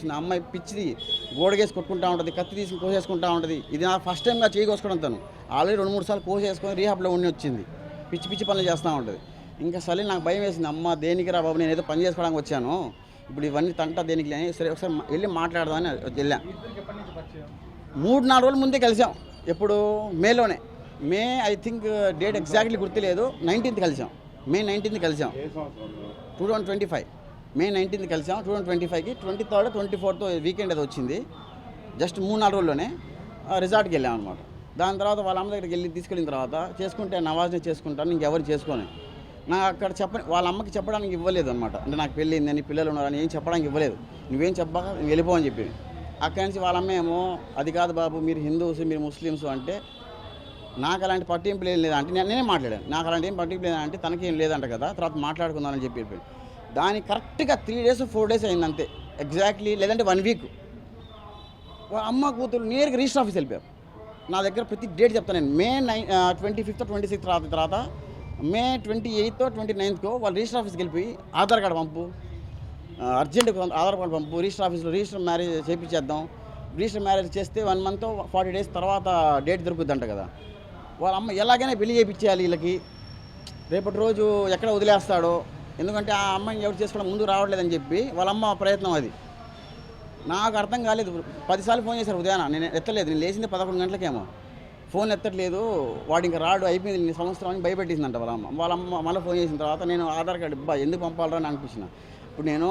చేస్తుంది. ఆ అమ్మాయి పిచ్చిది గోడగేసి కొట్టుకుంటూ ఉంటుంది, కత్తి తీసుకుని కోసేసుకుంటూ ఉంటుంది. ఇది నా ఫస్ట్ టైంగా చేయి కోసుకోవడం. తను ఆల్రెడీ 2-3 సార్లు కోసేసుకొని రీహాబ్లో ఉండి వచ్చింది. పిచ్చి పిచ్చి పనులు చేస్తూ ఉంటుంది. ఇంకా సరే నాకు భయం వేసింది. అమ్మ దేనికి రా బాబు, నేను ఏదో పని చేసుకోవడానికి వచ్చాను, ఇప్పుడు ఇవన్నీ తంట దేనికి లేని. సరే ఒకసారి వెళ్ళి మాట్లాడదామని వెళ్ళాం. 3-4 రోజుల ముందే కలిసాం. ఎప్పుడు మేలోనే, May I think date exactly గుర్తులేదు. 19th కలిసాం. మే 19th కలిసాం 2025. మే 19th కలిసాం 2025కి. 23rd 24th వీకెండ్ అది వచ్చింది. జస్ట్ 3-4 రోజుల్లోనే రిసార్ట్కి వెళ్ళాం అనమాట. దాని తర్వాత వాళ్ళ అమ్మ దగ్గరికి వెళ్ళి తీసుకెళ్ళిన తర్వాత చేసుకుంటే నవాజ్ని చేసుకుంటాను, ఇంకెవరు చేసుకోని. నాకు అక్కడ వాళ్ళ అమ్మకి చెప్పడానికి ఇవ్వలేదు అనమాట. అంటే నాకు పెళ్ళిందని, పిల్లలు ఉన్నారని ఏం చెప్పడానికి ఇవ్వలేదు. నువ్వేం చెప్పాక నేను వెళ్ళిపోవని చెప్పి. అక్కడి నుంచి వాళ్ళ అమ్మ ఏమో అది కాదు బాబు, మీరు హిందూస్, మీరు ముస్లిమ్స్ అంటే నాకు అలాంటి పట్టింపులు ఏం లేదంటే నేనే మాట్లాడాను. నాకు అలాంటి ఏం పట్టింపు లేదంటే తనకేం లేదంట కదా, తర్వాత మాట్లాడుకుందామని చెప్పి దానికి కరెక్ట్గా 3 days 4 days అయింది అంతే. ఎగ్జాక్ట్లీ లేదంటే 1 week. అమ్మ కూతురు నేరుగా రిజిస్టర్ ఆఫీస్ వెళ్ళిపోయారు. నా దగ్గర ప్రతి డేట్ చెప్తాను నేను. మే 25th 26th తర్వాత మే 28th 29th వాళ్ళు రిజిస్టర్ ఆఫీస్కి వెళ్ళిపోయి ఆధార్ కార్డు పంపు, అర్జెంటుగా ఆధార్ కార్డు పంపు, రిజిస్టర్ ఆఫీస్లో రిజిస్టర్ మ్యారేజ్ చేయించేద్దాం. రిజిస్టర్ మ్యారేజ్ చేస్తే 1 month 40 days తర్వాత డేట్ దొరుకుద్దంట కదా. వాళ్ళ అమ్మ ఎలాగైనా పెళ్లి చేయించేయాలి వీళ్ళకి, రేపటి రోజు ఎక్కడ వదిలేస్తాడో, ఎందుకంటే ఆ అమ్మాయిని ఎవరు చేసుకోవడం ముందు రావట్లేదని చెప్పి వాళ్ళ అమ్మ ప్రయత్నం అది. నాకు అర్థం కాలేదు. 10 సార్లు ఫోన్ చేశారు ఉదయాన, నేను ఎత్తలేదు. నేను లేచింది 11 గంటలకేమో. ఫోన్ ఎత్తట్లేదు, వాడు ఇంకా రాడు, అయిపోయింది సంవత్సరం అని భయపెట్టేసిందంట వాళ్ళ అమ్మ. మళ్ళీ ఫోన్ చేసిన తర్వాత నేను ఆధార్ కార్డు ఎందుకు పంపాలరా అని అనిపించిన. ఇప్పుడు నేను